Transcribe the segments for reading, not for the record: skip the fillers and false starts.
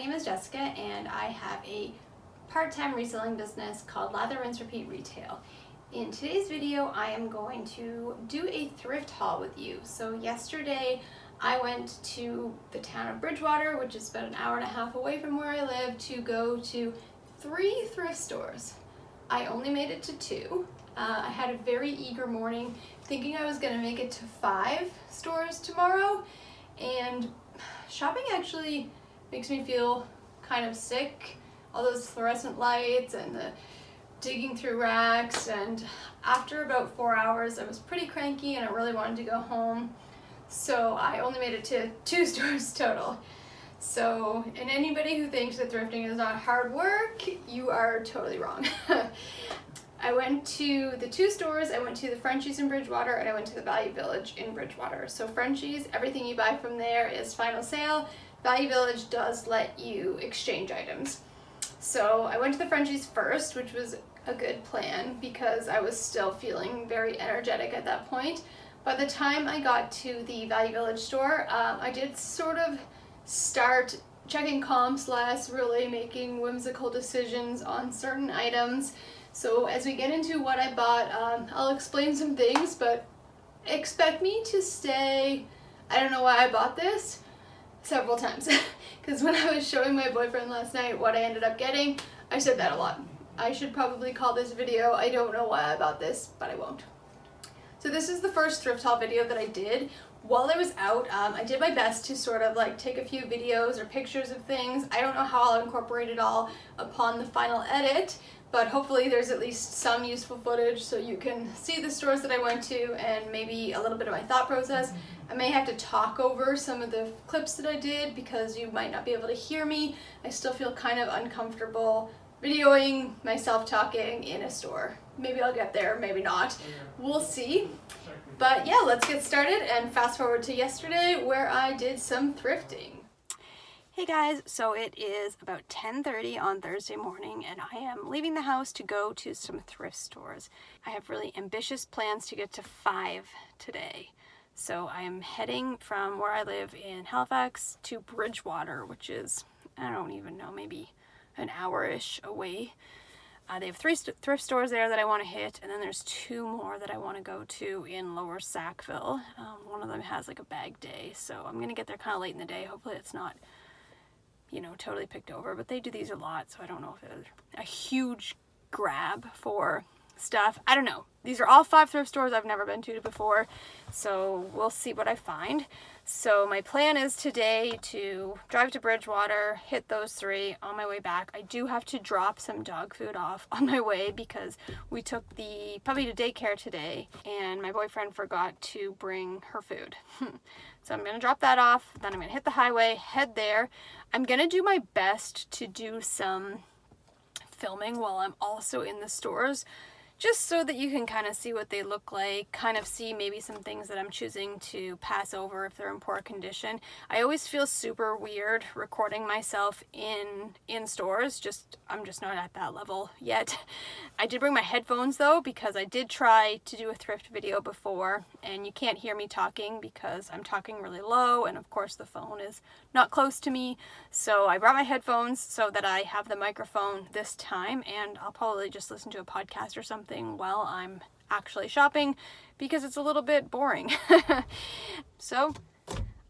name is Jessica and I have a part-time reselling business called Lather, Rinse, Repeat Retail. In today's video, I am going to do a thrift haul with you. So yesterday, I went to the town of Bridgewater, which is about an hour and a half away from where I live, to go to 3 thrift stores. I only made it to 2. I had a very eager morning, thinking I was going to make it to 5 stores tomorrow, and shopping actually makes me feel kind of sick. All those fluorescent lights and the digging through racks, and after about 4 hours I was pretty cranky and I really wanted to go home, so I only made it to 2 stores total. So, and anybody who thinks that thrifting is not hard work, you are totally wrong. I went to the 2 stores. I went to the Frenchy's in Bridgewater and I went to the Value Village in Bridgewater. So Frenchy's, everything you buy from there is final sale. Value Village does let you exchange items. So I went to the Frenchy's first, which was a good plan because I was still feeling very energetic at that point. By the time I got to the Value Village store, I did sort of start checking comps less, really making whimsical decisions on certain items. So as we get into what I bought, I'll explain some things, but expect me to say, I don't know why I bought this, several times. Because when I was showing my boyfriend last night what I ended up getting, I said that a lot. I should probably call this video, I don't know why I bought this, but I won't. So this is the first thrift haul video that I did. While I was out, I did my best to sort of like take a few videos or pictures of things. I don't know how I'll incorporate it all upon the final edit, but hopefully there's at least some useful footage so you can see the stores that I went to and maybe a little bit of my thought process. I may have to talk over some of the clips that I did because you might not be able to hear me. I still feel kind of uncomfortable videoing myself talking in a store. Maybe I'll get there, maybe not. We'll see. But yeah, let's get started and fast forward to yesterday where I did some thrifting. Hey guys, so it is about 10:30 on Thursday morning and I am leaving the house to go to some thrift stores. I have really ambitious plans to get to 5 today. So I am heading from where I live in Halifax to Bridgewater, which is, I don't even know, maybe an hour-ish away. They have 3 thrift stores there that I want to hit, and then there's 2 more that I want to go to in Lower Sackville. One of them has like a bag day, so I'm going to get there kind of late in the day. Hopefully it's not, you know, totally picked over, but they do these a lot, so I don't know if it's a huge grab for stuff. I don't know. These are all 5 thrift stores I've never been to before, so we'll see what I find. So my plan is today to drive to Bridgewater, hit those 3 on my way back. I do have to drop some dog food off on my way because we took the puppy to daycare today and my boyfriend forgot to bring her food. So I'm going to drop that off, then I'm going to hit the highway, head there. I'm going to do my best to do some filming while I'm also in the stores, just so that you can kind of see what they look like, kind of see maybe some things that I'm choosing to pass over if they're in poor condition. I always feel super weird recording myself in stores, I'm just not at that level yet. I did bring my headphones though, because I did try to do a thrift video before, and you can't hear me talking because I'm talking really low, and of course the phone is not close to me. So I brought my headphones so that I have the microphone this time, and I'll probably just listen to a podcast or something while I'm actually shopping because it's a little bit boring. So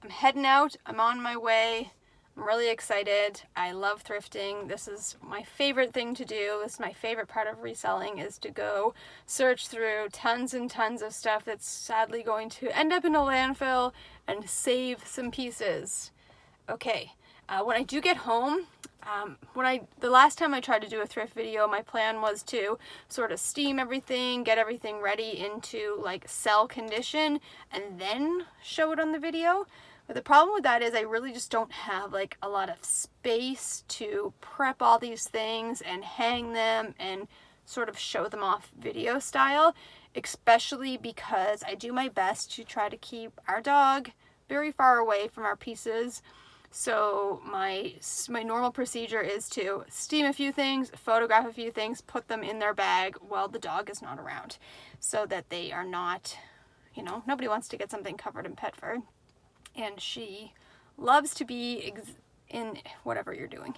I'm heading out, I'm on my way, I'm really excited. I love thrifting. This is my favorite thing to do. This is my favorite part of reselling, is to go search through tons and tons of stuff that's sadly going to end up in a landfill and save some pieces. Okay, when I do get home, the last time I tried to do a thrift video, my plan was to sort of steam everything, get everything ready into like sell condition, and then show it on the video. But the problem with that is I really just don't have like a lot of space to prep all these things and hang them and sort of show them off video style, especially because I do my best to try to keep our dog very far away from our pieces. So my normal procedure is to steam a few things, photograph a few things, put them in their bag while the dog is not around, so that they are not, you know, nobody wants to get something covered in pet fur. And she loves to be in whatever you're doing.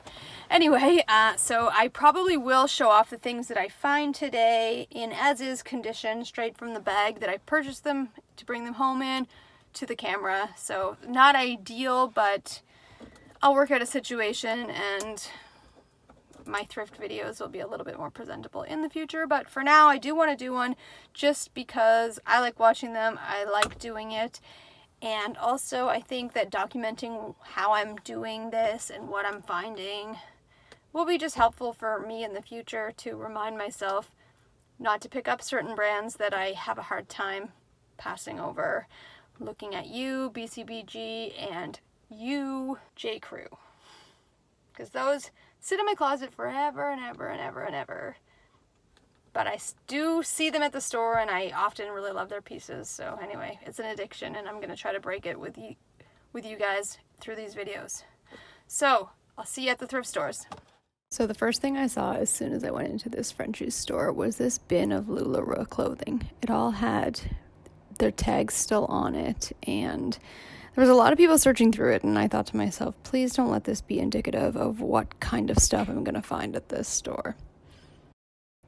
Anyway, so I probably will show off the things that I find today in as-is condition, straight from the bag that I purchased them to bring them home in to the camera. So not ideal, but I'll work out a situation and my thrift videos will be a little bit more presentable in the future. But for now, I do want to do one just because I like watching them. I like doing it. And also, I think that documenting how I'm doing this and what I'm finding will be just helpful for me in the future to remind myself not to pick up certain brands that I have a hard time passing over. Looking at you, BCBG, and you, J. Crew. Because those sit in my closet forever and ever and ever and ever. But I do see them at the store, and I often really love their pieces. So anyway, it's an addiction, and I'm going to try to break it with you guys through these videos. So I'll see you at the thrift stores. So the first thing I saw as soon as I went into this Frenchy store was this bin of LuLaRoe clothing. It all had their tags still on it, and there was a lot of people searching through it, and I thought to myself, please don't let this be indicative of what kind of stuff I'm going to find at this store.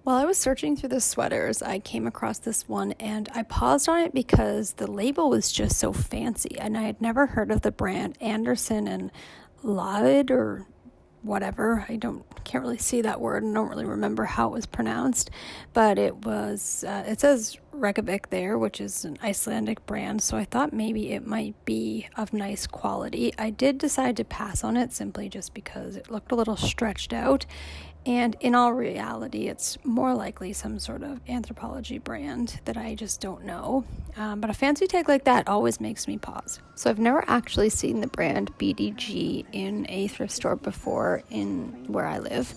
While I was searching through the sweaters, I came across this one, and I paused on it because the label was just so fancy, and I had never heard of the brand Anderson and Laud or whatever. Can't really see that word and don't really remember how it was pronounced, but it says Reykjavik there, which is an Icelandic brand, so I thought maybe it might be of nice quality. I did decide to pass on it simply just because it looked a little stretched out, and in all reality, it's more likely some sort of anthropology brand that I just don't know. But a fancy tag like that always makes me pause. So I've never actually seen the brand BDG in a thrift store before in where I live.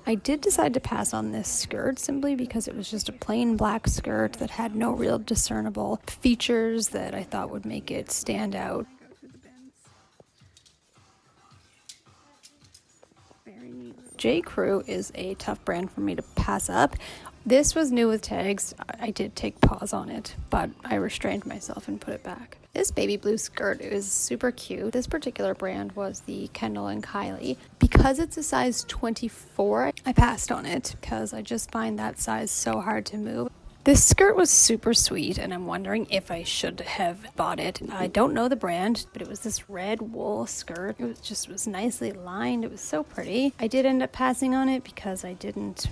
I did decide to pass on this skirt simply because it was just a plain black skirt that had no real discernible features that I thought would make it stand out. J. Crew is a tough brand for me to pass up. This was new with tags. I did take pause on it, but I restrained myself and put it back. This baby blue skirt is super cute. This particular brand was the Kendall and Kylie. Because it's a size 24, I passed on it because I just find that size so hard to move. This skirt was super sweet, and I'm wondering if I should have bought it. I don't know the brand, but it was this red wool skirt. It was nicely lined. It was so pretty. I did end up passing on it because I didn't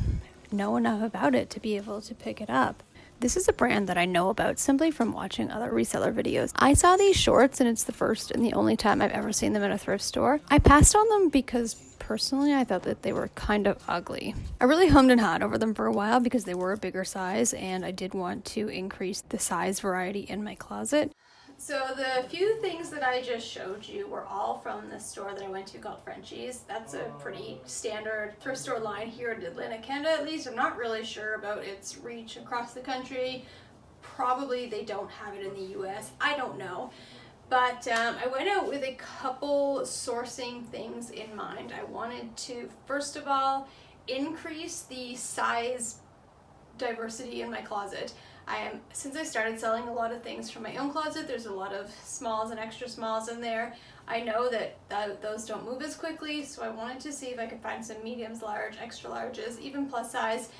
know enough about it to be able to pick it up. This is a brand that I know about simply from watching other reseller videos. I saw these shorts, and it's the first and the only time I've ever seen them in a thrift store. I passed on them because personally, I thought that they were kind of ugly. I really hummed and hawed over them for a while because they were a bigger size, and I did want to increase the size variety in my closet. So the few things that I just showed you were all from the store that I went to called Frenchy's. That's a pretty standard thrift store line here in Atlantic, Canada at least. I'm not really sure about its reach across the country. Probably they don't have it in the US. I don't know. But I went out with a couple sourcing things in mind. I wanted to, first of all, increase the size diversity in my closet. Since I started selling a lot of things from my own closet, there's a lot of smalls and extra smalls in there. I know that those don't move as quickly, so I wanted to see if I could find some mediums, large, extra larges, even plus size.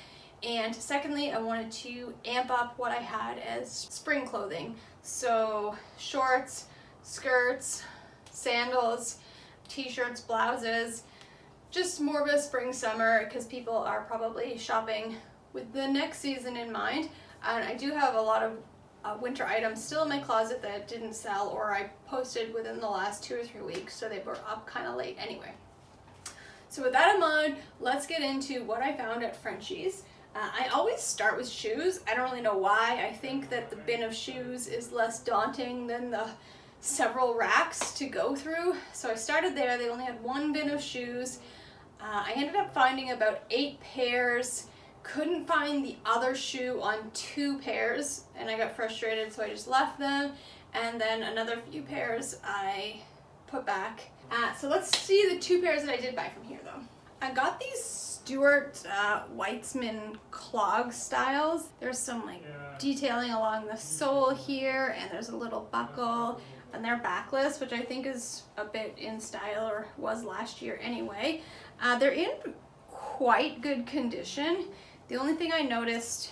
And secondly, I wanted to amp up what I had as spring clothing. So shorts, skirts, sandals, t-shirts, blouses, just more of a spring summer because people are probably shopping with the next season in mind. And I do have a lot of winter items still in my closet that didn't sell or I posted within the last 2 or 3 weeks, so they were up kind of late anyway. So with that in mind, let's get into what I found at Frenchy's. I always start with shoes. I don't really know why. I think that the bin of shoes is less daunting than the several racks to go through. So I started there. They only had one bin of shoes. I ended up finding about 8 pairs. Couldn't find the other shoe on 2 pairs, and I got frustrated, so I just left them. And then another few pairs I put back. So let's see the 2 pairs that I did buy from here though. I got these Stuart Weitzman clog styles. There's some like detailing along the sole here, and there's a little buckle, and they're backless, which I think is a bit in style, or was last year anyway. They're in quite good condition. The only thing I noticed,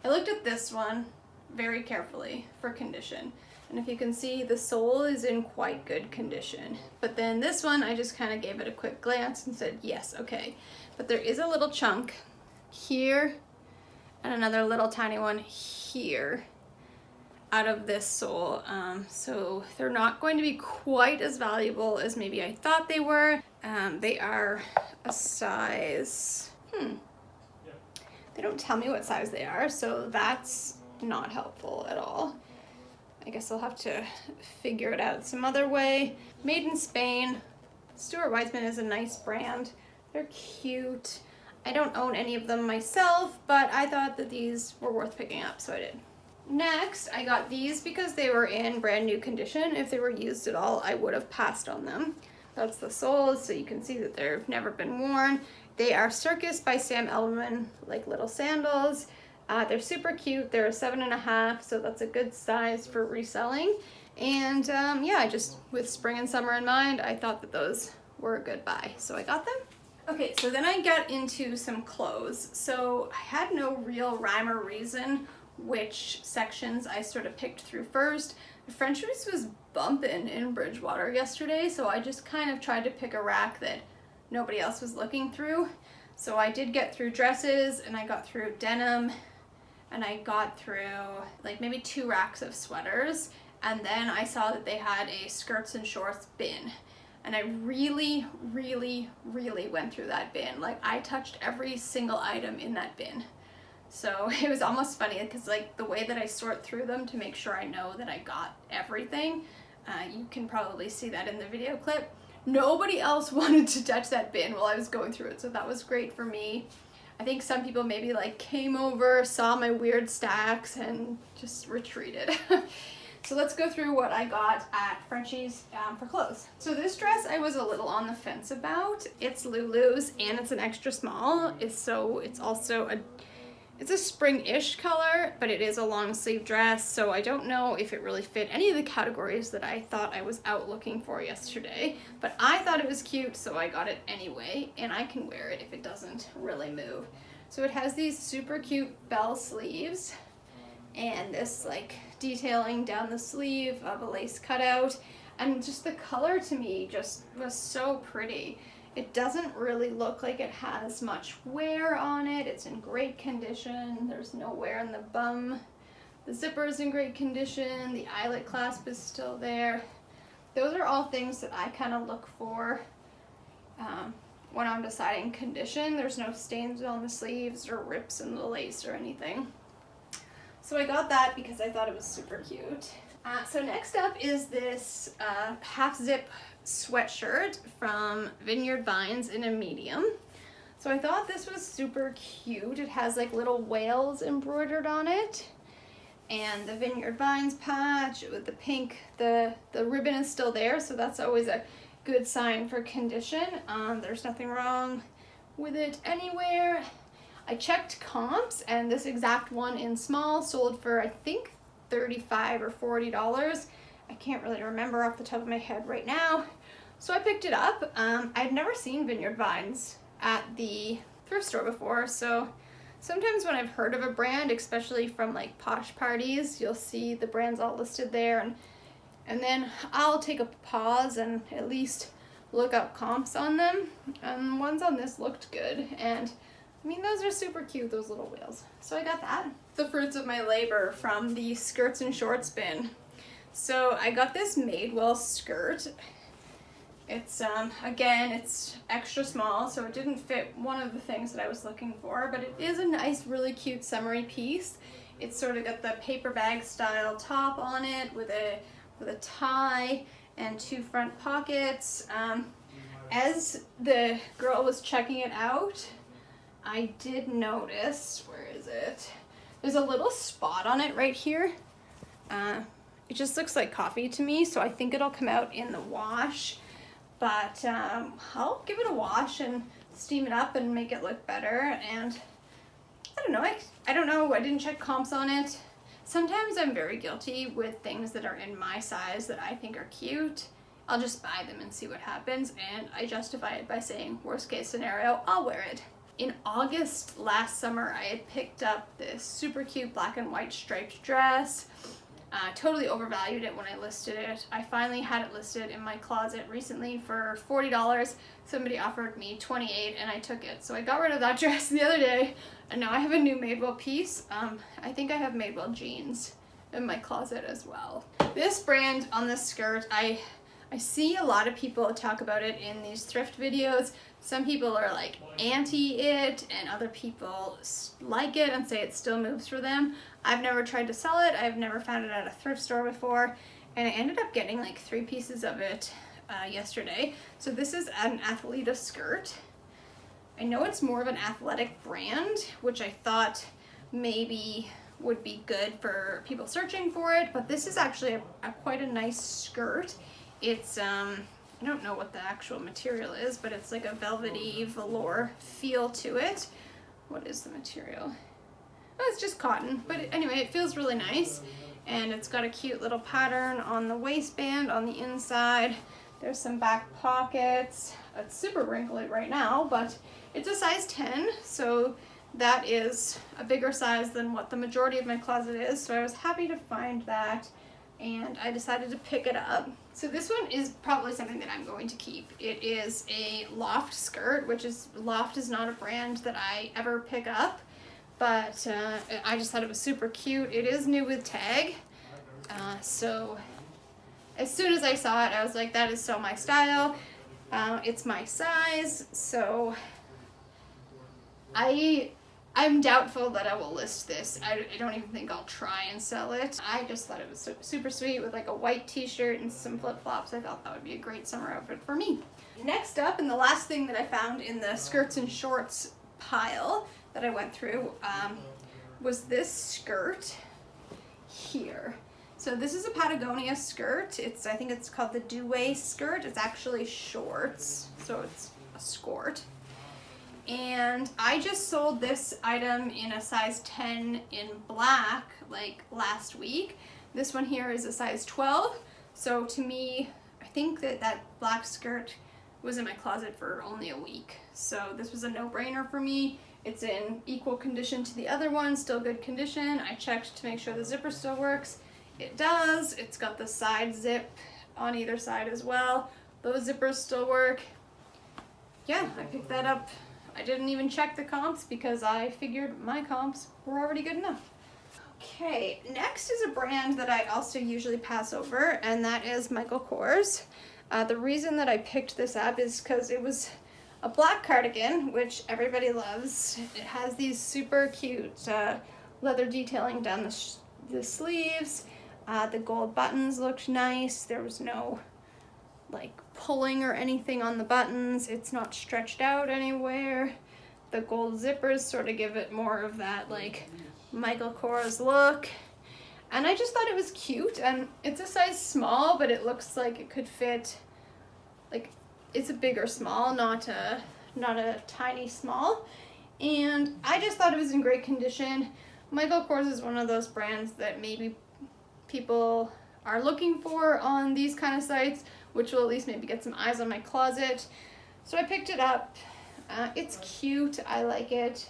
I looked at this one very carefully for condition, and if you can see, the sole is in quite good condition. But then this one, I just kind of gave it a quick glance and said, yes, okay. But there is a little chunk here and another little tiny one here out of this sole. So they're not going to be quite as valuable as maybe I thought they were. They are a size, they don't tell me what size they are, so that's not helpful at all. I guess I'll have to figure it out some other way. Made in Spain. Stuart Weitzman is a nice brand. They're cute. I don't own any of them myself, but I thought that these were worth picking up, so I did. Next, I got these because they were in brand new condition. If they were used at all, I would have passed on them. That's the soles, so you can see that they've never been worn. They are Circus by Sam Edelman, like little sandals. They're super cute. They're a 7.5, so that's a good size for reselling. And yeah, just with spring and summer in mind, I thought that those were a good buy, so I got them. Okay, so then I got into some clothes. So I had no real rhyme or reason which sections I sort of picked through first. The Frenchy was bumping in Bridgewater yesterday, so I just kind of tried to pick a rack that nobody else was looking through. So I did get through dresses, and I got through denim, and I got through like maybe 2 racks of sweaters, and then I saw that they had a skirts and shorts bin. And I really, really, really went through that bin. Like, I touched every single item in that bin. So it was almost funny because like the way that I sort through them to make sure I know that I got everything, you can probably see that in the video clip. Nobody else wanted to touch that bin while I was going through it, so that was great for me. I think some people maybe like came over, saw my weird stacks, and just retreated. So let's go through what I got at Frenchy's for clothes. So this dress I was a little on the fence about. It's Lulu's and it's an extra small. It's also it's a spring-ish color, but it is a long sleeve dress, so I don't know if it really fit any of the categories that I thought I was out looking for yesterday. But I thought it was cute, so I got it anyway, and I can wear it if it doesn't really move. So it has these super cute bell sleeves, and this like detailing down the sleeve of a lace cutout, and just the color to me just was so pretty. It doesn't really look like it has much wear on it. It's in great condition. There's no wear in the bum. The zipper is in great condition. The eyelet clasp is still there. Those are all things that I kind of look for when I'm deciding condition. There's no stains on the sleeves or rips in the lace or anything. So I got that because I thought it was super cute. So next up is this half zip sweatshirt from Vineyard Vines in a medium. So I thought this was super cute. It has like little whales embroidered on it, and the Vineyard Vines patch with the pink, the ribbon is still there, so that's always a good sign for condition. There's nothing wrong with it anywhere. I checked comps, and this exact one in small sold for I think $35 or $40. I can't really remember off the top of my head right now. So I picked it up. I've never seen Vineyard Vines at the thrift store before, so sometimes when I've heard of a brand, especially from like posh parties, you'll see the brands all listed there, and then I'll take a pause and at least look up comps on them. And the ones on this looked good, and I mean, those are super cute, those little whales. So I got that. The fruits of my labor from the skirts and shorts bin. So I got this Madewell skirt. It's, again, it's extra small, so it didn't fit one of the things that I was looking for, but it is a nice, really cute summery piece. It's sort of got the paper bag style top on it with a tie and 2 front pockets. As the girl was checking it out, I did notice, where is it? There's a little spot on it right here. It just looks like coffee to me, so I think it'll come out in the wash. But I'll give it a wash and steam it up and make it look better. And I don't know, I don't know, I didn't check comps on it. Sometimes I'm very guilty with things that are in my size that I think are cute. I'll just buy them and see what happens, and I justify it by saying, worst case scenario, I'll wear it. In August last summer, I had picked up this super cute black and white striped dress. Totally overvalued it when I listed it. I finally had it listed in my closet recently for $40. Somebody offered me $28 and I took it. So I got rid of that dress the other day, and now I have a new Madewell piece. I think I have Madewell jeans in my closet as well. This brand on this skirt, I see a lot of people talk about it in these thrift videos. Some people are like anti it, and other people like it and say it still moves for them. I've never tried to sell it. I've never found it at a thrift store before, and I ended up getting like 3 pieces of it yesterday. So this is an Athleta skirt. I know it's more of an athletic brand, which I thought maybe would be good for people searching for it, but this is actually quite a nice skirt. It's I don't know what the actual material is, but it's like a velvety velour feel to it. What is the material? Oh, it's just cotton, but anyway, it feels really nice, and it's got a cute little pattern on the waistband on the inside. There's some back pockets. It's super wrinkly right now, but it's a size 10, so that is a bigger size than what the majority of my closet is, so I was happy to find that, and I decided to pick it up. So this one is probably something that I'm going to keep. It is a Loft skirt, which is, Loft is not a brand that I ever pick up, but I just thought it was super cute. It is new with tag, so as soon as I saw it, I was like, that is so my style. It's my size, so I'm doubtful that I will list this. I don't even think I'll try and sell it. I just thought it was super sweet with like a white t-shirt and some flip-flops. I thought that would be a great summer outfit for me. Next up, and the last thing that I found in the skirts and shorts pile that I went through was this skirt here. So this is a Patagonia skirt. I think it's called the Duet skirt. It's actually shorts, so it's a skirt. And I just sold this item in a size 10 in black like last week. This one here is a size 12. So to me, I think that black skirt was in my closet for only a week. So this was a no-brainer for me. It's in equal condition to the other one, still good condition. I checked to make sure the zipper still works. It does. It's got the side zip on either side as well. Those zippers still work. Yeah, I picked that up. I didn't even check the comps because I figured my comps were already good enough. Okay, next is a brand that I also usually pass over, and that is Michael Kors. The reason that I picked this up is because it was a black cardigan, which everybody loves. It has these super cute leather detailing down the sleeves. The gold buttons looked nice. There was no like pulling or anything on the buttons. It's not stretched out anywhere. The gold zippers sort of give it more of that like Michael Kors look. And I just thought it was cute, and it's a size small, but it looks like it could fit, like it's a bigger small, not a tiny small. And I just thought it was in great condition. Michael Kors is one of those brands that maybe people are looking for on these kind of sites, which will at least maybe get some eyes on my closet. So I picked it up. It's cute. I like it.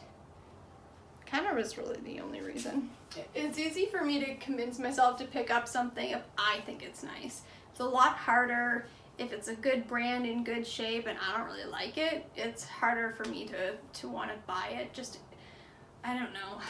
Kind of was really the only reason. It's easy for me to convince myself to pick up something if I think it's nice. It's a lot harder if it's a good brand in good shape and I don't really like it. It's harder for me to want to buy it. Just, I don't know.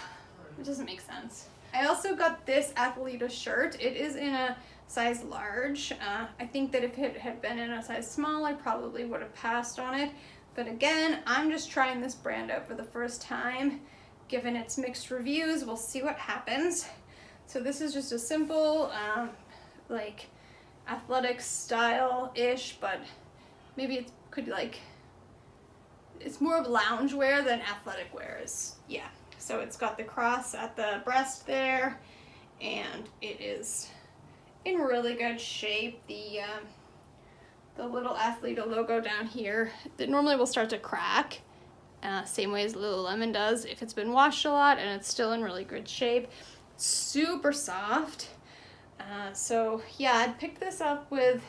It doesn't make sense. I also got this Athleta shirt. It is in a size large. I think that if it had been in a size small, I probably would have passed on it. But again, I'm just trying this brand out for the first time. Given its mixed reviews, we'll see what happens. So this is just a simple, like athletic style-ish, but maybe it could like, it's more of lounge wear than athletic wear is, yeah. So it's got the cross at the breast there, and it is in really good shape. The little Athleta logo down here that normally will start to crack same way as Lululemon does if it's been washed a lot and it's still in really good shape. Super soft. So yeah, I picked this up with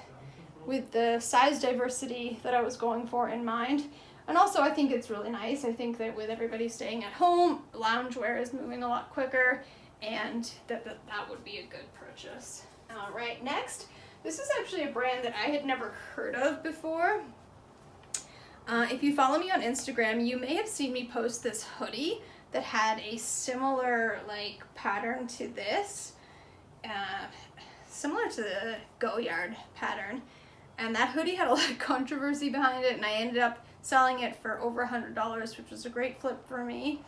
the size diversity that I was going for in mind. And also I think it's really nice. I think that with everybody staying at home, loungewear is moving a lot quicker, and that would be a good purchase. All right, next, this is actually a brand that I had never heard of before. If you follow me on Instagram, you may have seen me post this hoodie that had a similar like pattern to this, similar to the Goyard pattern. And that hoodie had a lot of controversy behind it, and I ended up selling it for over $100, which was a great flip for me,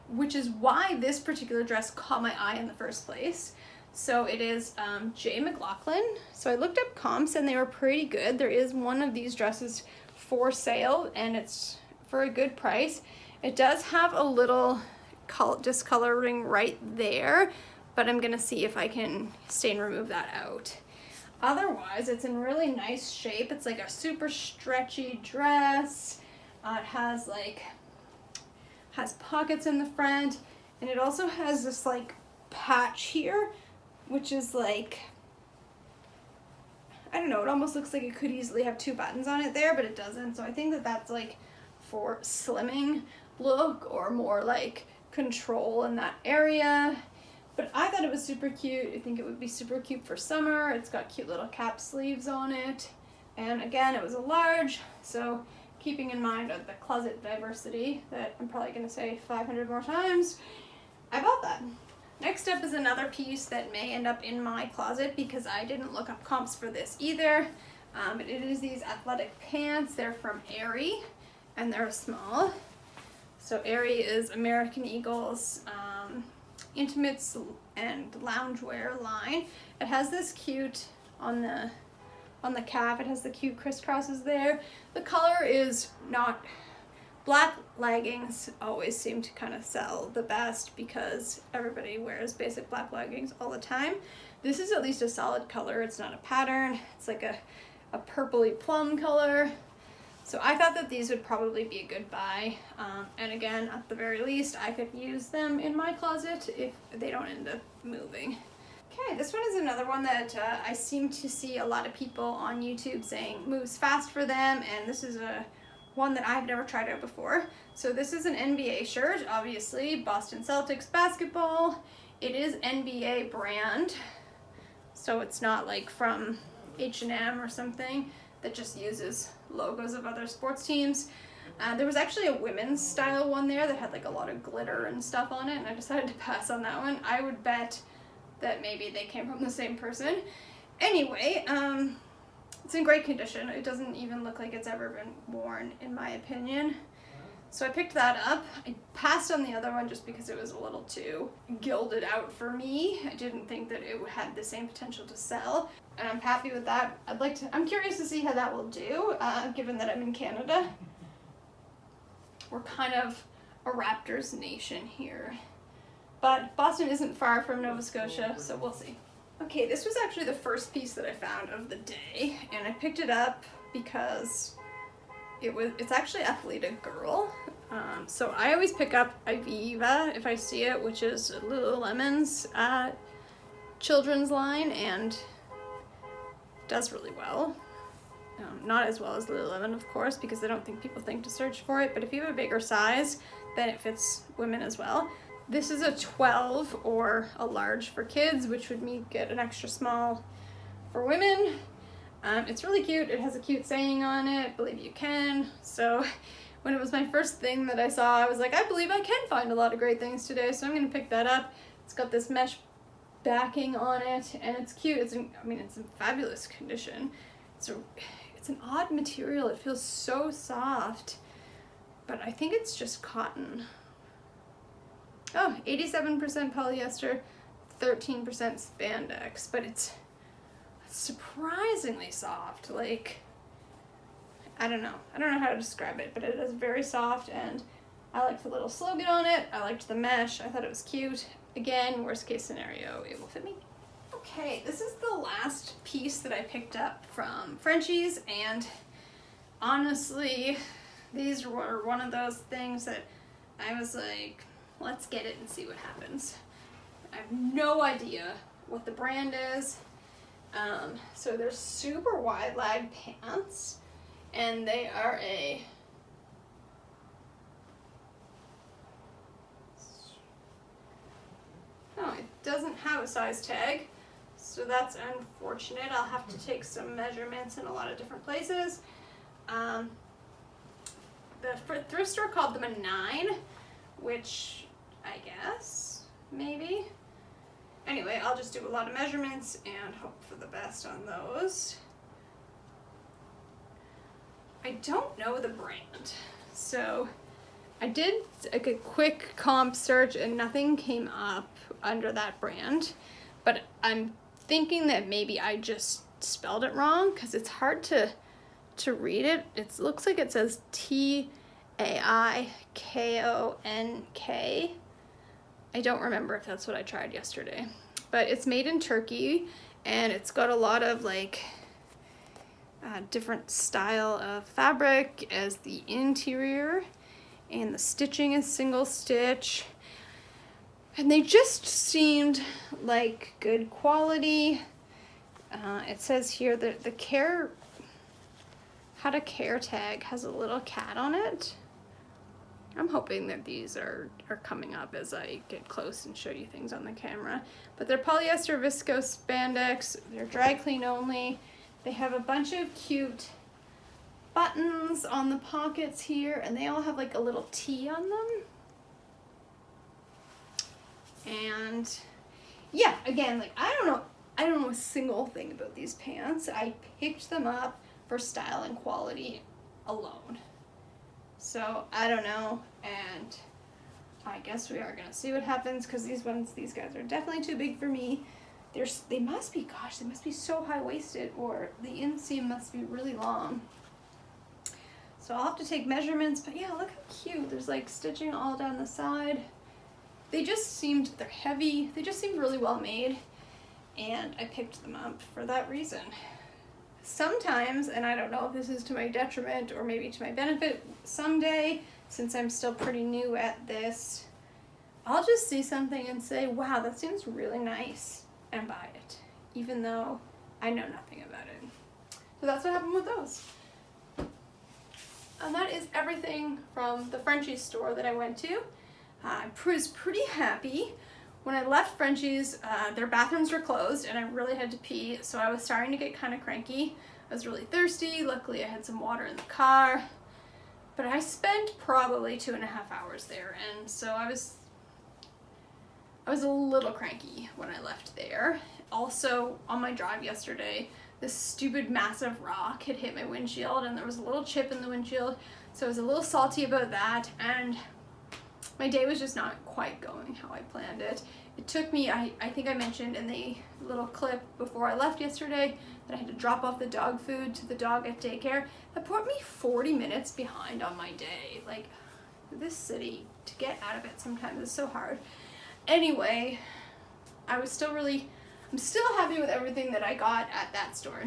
which is why this particular dress caught my eye in the first place. So it is J. McLaughlin. So I looked up comps and they were pretty good. There is one of these dresses for sale and it's for a good price. It does have a little discoloring right there, but I'm gonna see if I can stain remove that out. Otherwise, it's in really nice shape. It's like a super stretchy dress. It has pockets in the front, and it also has this like patch here, which is like, I don't know, it almost looks like it could easily have 2 buttons on it there, but it doesn't. So I think that that's like for slimming look or more like control in that area. But I thought it was super cute. I think it would be super cute for summer. It's got cute little cap sleeves on it. And again, it was a large, so keeping in mind the closet diversity that I'm probably gonna say 500 more times, I bought that. Next up is another piece that may end up in my closet because I didn't look up comps for this either. It is these athletic pants. They're from Aerie and they're small. So Aerie is American Eagle's intimates and loungewear line. It has this cute on the calf, it has the cute crisscrosses there. The color is not black. Leggings always seem to kind of sell the best because everybody wears basic black leggings all the time. This is at least a solid color. It's not a pattern. It's like a purpley plum color. So I thought that these would probably be a good buy. And again, at the very least, I could use them in my closet if they don't end up moving. Okay, this one is another one that I seem to see a lot of people on YouTube saying moves fast for them, and this is one that I've never tried out before. So this is an NBA shirt, obviously, Boston Celtics basketball. It is NBA brand, so it's not like from H&M or something that just uses logos of other sports teams. There was actually a women's style one there that had like a lot of glitter and stuff on it, and I decided to pass on that one. I would bet that maybe they came from the same person. Anyway, it's in great condition. It doesn't even look like it's ever been worn, in my opinion. So I picked that up. I passed on the other one just because it was a little too gilded out for me. I didn't think that it had the same potential to sell, and I'm happy with that. I'm curious to see how that will do, given that I'm in Canada. We're kind of a Raptors nation here. But Boston isn't far from Nova Scotia, so we'll see. Okay, this was actually the first piece that I found of the day, and I picked it up because it's actually Athleta Girl. So I always pick up Ivivva if I see it, which is Lululemon's children's line, and does really well. Not as well as Lululemon, of course, because I don't think people think to search for it, but if you have a bigger size, then it fits women as well. This is a 12 or a large for kids, which would mean get an extra small for women. It's really cute. It has a cute saying on it, believe you can. So when it was my first thing that I saw, I was like, I believe I can find a lot of great things today, so I'm gonna pick that up. It's got this mesh backing on it, and it's cute. It's in fabulous condition. It's an odd material. It feels so soft, but I think it's just cotton. Oh, 87% polyester, 13% spandex, but it's surprisingly soft. Like, I don't know how to describe it, but it is very soft, and I liked the little slogan on it. I liked the mesh. I thought it was cute. Again, worst case scenario, it will fit me. Okay, this is the last piece that I picked up from Frenchy's, and honestly, these were one of those things that I was like, let's get it and see what happens. I have no idea what the brand is. So they're super wide leg pants, and they are oh, it doesn't have a size tag, so that's unfortunate. I'll have to take some measurements in a lot of different places. The thrift store called them a 9, which I guess, maybe. Anyway, I'll just do a lot of measurements and hope for the best on those. I don't know the brand, so I did like a quick comp search and nothing came up under that brand, but I'm thinking that maybe I just spelled it wrong because it's hard to read it. It looks like it says T-A-I-K-O-N-K. I don't remember if that's what I tried yesterday, but it's made in Turkey, and it's got a lot of like different style of fabric as the interior, and the stitching is single stitch, and they just seemed like good quality. It says here that the care, how to care tag has a little cat on it. I'm hoping that these are coming up as I get close and show you things on the camera. But they're polyester viscose spandex. They're dry clean only. They have a bunch of cute buttons on the pockets here, and they all have like a little T on them. And yeah, again, like I don't know a single thing about these pants. I picked them up for style and quality alone. So I don't know, and I guess we are gonna see what happens, because these guys are definitely too big for me. They must be so high-waisted, or the inseam must be really long. So I'll have to take measurements, but yeah, look how cute. There's like stitching all down the side. They're heavy. They just seemed really well made, and I picked them up for that reason. Sometimes, and I don't know if this is to my detriment or maybe to my benefit, someday, since I'm still pretty new at this, I'll just see something and say, wow, that seems really nice, and buy it, even though I know nothing about it. So that's what happened with those. And that is everything from the Frenchy store that I went to. I was pretty happy. When I left Frenchy's, their bathrooms were closed and I really had to pee, so I was starting to get kind of cranky. I was really thirsty. Luckily I had some water in the car, but I spent probably 2.5 hours there, and so I was a little cranky when I left there. Also, on my drive yesterday, this stupid massive rock had hit my windshield, and there was a little chip in the windshield, so I was a little salty about that, and my day was just not quite going how I planned it. It took me, I think I mentioned in the little clip before I left yesterday that I had to drop off the dog food to the dog at daycare. That put me 40 minutes behind on my day. Like, this city, to get out of it sometimes is so hard. Anyway, I'm still happy with everything that I got at that store.